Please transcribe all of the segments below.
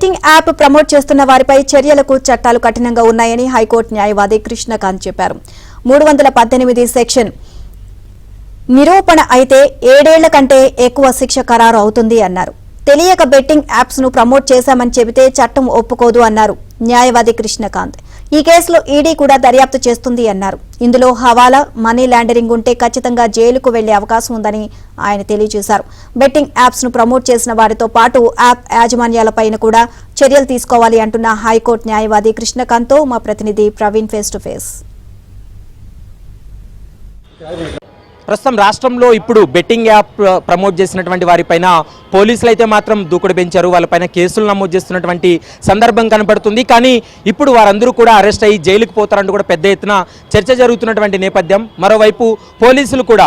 Betting app promote చేస్తున్న వారిపై చర్యలకు చట్టాలు కఠినంగా ఉన్నాయని హైకోర్టు న్యాయవాది కృష్ణకాంత్ చెప్పారు. 318 సెక్షన్ నిరూపణ అయితే 7 ఏళ్ల కంటే ఎక్కువ శిక్ష ఖరారు అవుతుంది అన్నారు. తెలియక బెట్టింగ్ యాప్స్ ను ప్రమోట్ చేశామని చెబితే చట్టం ఒప్పుకోదు అన్నారు న్యాయవాది కృష్ణకాంత్. ఈ కేసులో ఈడీ కూడా దర్యాప్తు చేస్తుంది అన్నారు. ఇందులో హవాలా, మనీ లాండరింగ్ ఉంటే ఖచ్చితంగా జైలుకు వెళ్లే అవకాశం ఉందని ఆయన తెలియజేశారు. బెట్టింగ్ యాప్స్ ను ప్రమోట్ చేసిన వారితో పాటు యాప్ యాజమాన్యాలపైన కూడా చర్యలు తీసుకోవాలి అంటున్న హైకోర్టు న్యాయవాది కృష్ణకాంత్ తో మా ప్రతినిధి ప్రవీణ్ ఫేస్ టు ఫేస్. ప్రస్తుతం రాష్ట్రంలో ఇప్పుడు బెట్టింగ్ యాప్ ప్రమోట్ చేసినటువంటి వారిపైన పోలీసులు అయితే మాత్రం దూకుడు పెంచారు. వాళ్ళపైన కేసులు నమోదు చేస్తున్నటువంటి సందర్భం కనపడుతుంది. కానీ ఇప్పుడు వారందరూ కూడా అరెస్ట్ అయ్యి జైలుకు పోతారంటూ కూడా పెద్ద ఎత్తున చర్చ జరుగుతున్నటువంటి నేపథ్యం. మరోవైపు పోలీసులు కూడా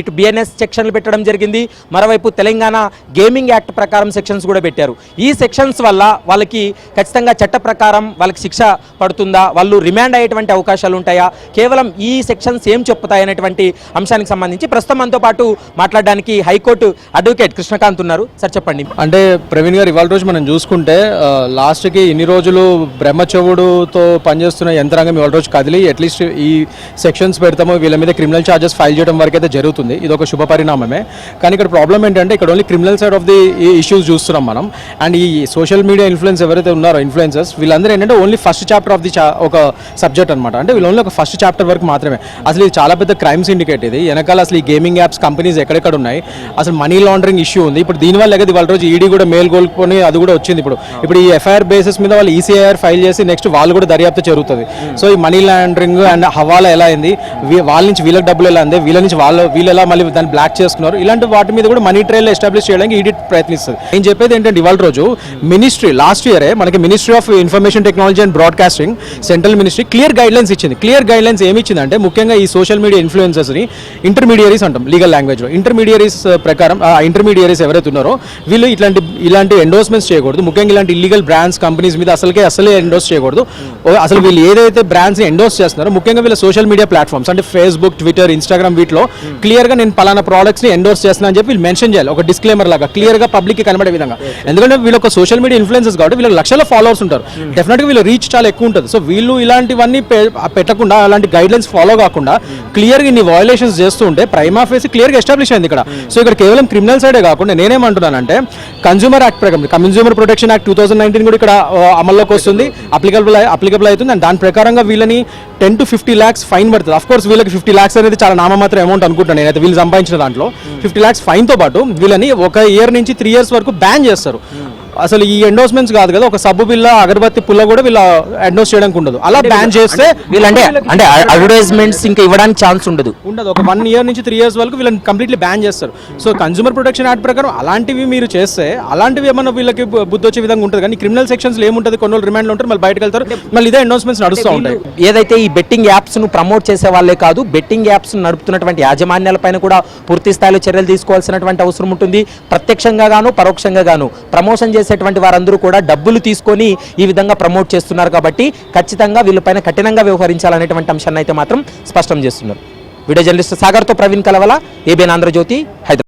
ఇటు బిఎన్ఎస్ సెక్షన్లు పెట్టడం జరిగింది. మరోవైపు తెలంగాణ గేమింగ్ యాక్ట్ ప్రకారం సెక్షన్స్ కూడా పెట్టారు. ఈ సెక్షన్స్ వల్ల వాళ్ళకి ఖచ్చితంగా చట్ట ప్రకారం వాళ్ళకి శిక్ష పడుతుందా, వాళ్ళు రిమాండ్ అయ్యేటువంటి అవకాశాలు ఉంటాయా, కేవలం ఈ సెక్షన్స్ ఏం చెప్తాయి అనేటువంటి అంశానికి సంబంధించి ప్రస్తుతం మనతో పాటు మాట్లాడడానికి హైకోర్టు అడ్వకేట్ కృష్ణకాంత్ ఉన్నారు. సార్ చెప్పండి. అంటే ప్రవీణ్ గారు, ఇవాళ రోజు మనం చూసుకుంటే లాస్ట్కి ఇన్ని రోజులు బ్రహ్మచెవుడుతో పనిచేస్తున్న యంత్రాంగం ఇవాళ రోజు కదిలి అట్లీస్ట్ ఈ సెక్షన్స్ పెడతాము, వీళ్ళ మీద క్రిమినల్ ఛార్జెస్ ఫైల్ చేయడం వరకు అయితే జరుగుతుంది. ఇది ఒక శుభ పరిణామమే. కానీ ఇక్కడ ప్రాబ్లం ఏంటంటే ఇక్కడ only criminal side of the issues చూస్తున్నాం మనం. అండ్ ఈ సోషల్ మీడియా ఇన్ఫ్లుయెన్స్ ఎవరైతే ఉన్నారో ఇన్ఫ్లుయెన్సర్స్, వీళ్ళందరూ ఏంటంటే only first chapter of the ఒక సబ్జెక్ట్ అనమాట. అంటే వీళ్ళు ఓన్లీ ఒక ఫస్ట్ చాప్టర్ వరకు మాత్రమే. అసలు ఇది చాలా పెద్ద క్రైమ్ సిండికేట్. ఇది వెనకాల అసలు ఈ గేమింగ్ యాప్స్ కంపెనీస్ ఎక్కడెక్కడ ఉన్నాయి, అసలు మనీ లాండరింగ్ ఇష్యూ ఉంది. ఇప్పుడు దీనివల్ల కదా ఇవాళ రోజు ఈడీ కూడా మేల్కొల్పుకొని అది కూడా వచ్చింది. ఇప్పుడు ఈ ఎఫ్ఐఆర్ బేసిస్ మీద వాళ్ళు ఈసీఐఆర్ ఫైల్ చేసి నెక్స్ట్ వాళ్ళు కూడా దర్యాప్తు జరుగుతుంది. సో ఈ మనీ లాండరింగ్ అండ్ హవాలా ఎలా అయింది, వాళ్ళ నుంచి వీళ్ళకి డబ్బులు ఎలా అంది, వీళ్ళ నుంచి వీళ్ళు ఎలా మళ్ళీ దాన్ని బ్లాక్ చేసుకున్నారు, ఇలాంటి వాటి మీద కూడా మనీ ట్రైల్ ఎస్టాబ్లిష్ చేయడానికి ఈడీ ప్రయత్నిస్తుంది. నేను చెప్పేది ఏంటంటే ఇవాళ రోజు మినిస్ట్రీ లాస్ట్ ఇయరే మనకి ministry of information technology and broadcasting central ministry clear guide lines ఇచ్చింది. క్లియర్ గైడ్ లైన్స్ ఏమి ఇచ్చిందంటే ముఖ్యంగా ఈ సోషల్ మీడియా ఇన్ఫ్లుయెన్సర్స్ని ఇంటర్మీడియరీస్ అంటాం లీగల్ లాంగ్వేజ్లో. ఇంటర్మీడియరీస్ ప్రకారం ఇంటర్మీడియరీస్ ఎవరైతే ఉన్నారో వీళ్ళు ఇలాంటి ఎండోర్స్మెంట్స్ చేయకూడదు. ముఖ్యంగా ఇలాంటి ఇల్లీగల్ బ్రాండ్స్ కంపెనీస్ మీద అసలే ఎండోర్స్ చేయకూడదు. అసలు వీళ్ళు ఏదైతే బ్రాండ్స్ ఎండోర్స్ చేస్తున్నారో ముఖ్యంగా వీళ్ళ సోషల్ మీడియా ప్లాట్ఫామ్స్ అంటే ఫేస్బుక్, ట్విట్టర్, ఇన్స్టాగ్రామ్ వీటిలో క్లియర్గా నేను పలానా ప్రోడక్ట్స్ని ఎండోర్స్ చేస్తున్నా అని చెప్పి వీళ్ళు మెన్షన్ చేయాలి. ఒక డిస్క్లైమర్ లాగా క్లియర్గా పబ్లిక్కి కనబడే విధంగా. ఎందుకంటే వీళ్ళు ఒక సోషల్ మీడియా ఇన్ఫ్లుయెన్సర్స్ కాబట్టి వీళ్ళకి లక్షల ఫాలోవర్స్ ఉంటారు. డెఫినెట్గా వీళ్ళ రీచ్ చాలా ఎక్కువ ఉంటుంది. సో వీళ్ళు ఇలాంటివన్నీ పెట్టకుండా, అలాంటి గైడ్లైన్స్ ఫాలో కాకుండా క్లియర్గా ఇన్ని వయలేషన్స్ చేస్తూ ఉంటే ప్రైమా ఫేసి క్లియర్గా ఎస్టాబ్లిష్ అయింది ఇక్కడ. సో ఇక్కడ కేవలం క్రిమినల్ సైడే కాకుండా నేనేమంటున్నానంటే కన్స్యూమర్ యాక్ట్ ప్రకారం కన్స్యూమర్ ప్రొటెక్షన్ యాక్ట్ 2019 కూడా ఇక్కడ అమల్లోకి వస్తుంది, అప్లికబుల్ అవుతుంది. అండ్ దాని ప్రకారంగా వీళ్ళని 10 to 50 lakhs ఫైన్ పడుతుంది. అఫ్ కోర్స్ వీళ్ళకి 50 lakhs అనేది చాలా నామమాత్రం అమౌంట్ అనుకుంటాను నేనైతే. వీళ్ళు సంపాదించిన దాంట్లో 50 lakhs ఫైన్తో పాటు వీళ్ళని 1 year నుంచి 3 years వరకు బ్యాన్ చేస్తారు. అసలు ఈ ఎండోర్స్మెంట్స్ కాదు కదా, ఒక సబ్బు బిల్ల, అగరబత్తి పుల్ల కూడా వీళ్ళ ఎండోర్స్ చేయడానికి ఉండదు. అలా బ్యాన్ చేస్తే వీళ్ళంటే అడ్వర్టైజ్మెంట్స్ ఇంకా ఇవ్వడానికి ఛాన్స్ ఉండదు. ఒక 1 year నుంచి 3 years వరకు వీళ్ళని కంప్లీట్లీ బ్యాన్ చేస్తారు. సో కన్స్యూమర్ ప్రొటెక్షన్ యాక్ట్ ప్రకారం అలాంటివి మీరు చేస్తే అలాంటివి ఏమన్నా వీళ్ళకి బుద్ధి వచ్చే విధంగా ఉంటుంది. కానీ క్రిమినల్ సెక్షన్స్ ఏముంటుంది, కొన్ని రోజులు రిమాండ్లో ఉంటారు, మళ్ళీ బయటకు వెళ్తారు, మళ్ళీ ఇదే ఎండోర్స్మెంట్స్ నడుస్తూ ఉంటాయి. ఏదైతే ఈ బెట్టింగ్ యాప్స్ ను ప్రమోట్ చేసే వాళ్ళే కాదు, బెట్టింగ్ యాప్స్ నడుపుతున్నటువంటి యాజమాన్యాలపైన కూడా పూర్తి స్థాయిలో చర్యలు తీసుకోవాల్సినటువంటి అవసరం ఉంటుంది. ప్రత్యక్షంగా గాను పరోక్షంగా గాను ప్రమోషన్ చేసేటువంటి వారందరూ కూడా డబ్బులు తీసుకొని ఈ విధంగా ప్రమోట్ చేస్తున్నారు. కాబట్టి ఖచ్చితంగా వీళ్ళపైన కఠినంగా వ్యవహరించాలనేటువంటి అంశాన్ని అయితే మాత్రం స్పష్టం చేస్తున్నారు. వీడియో జర్నలిస్ట్ సాగర్తో ప్రవీణ్ కలవల, ఏబిఎన్ ఆంధ్రజ్యోతి, హైదరాబాద్.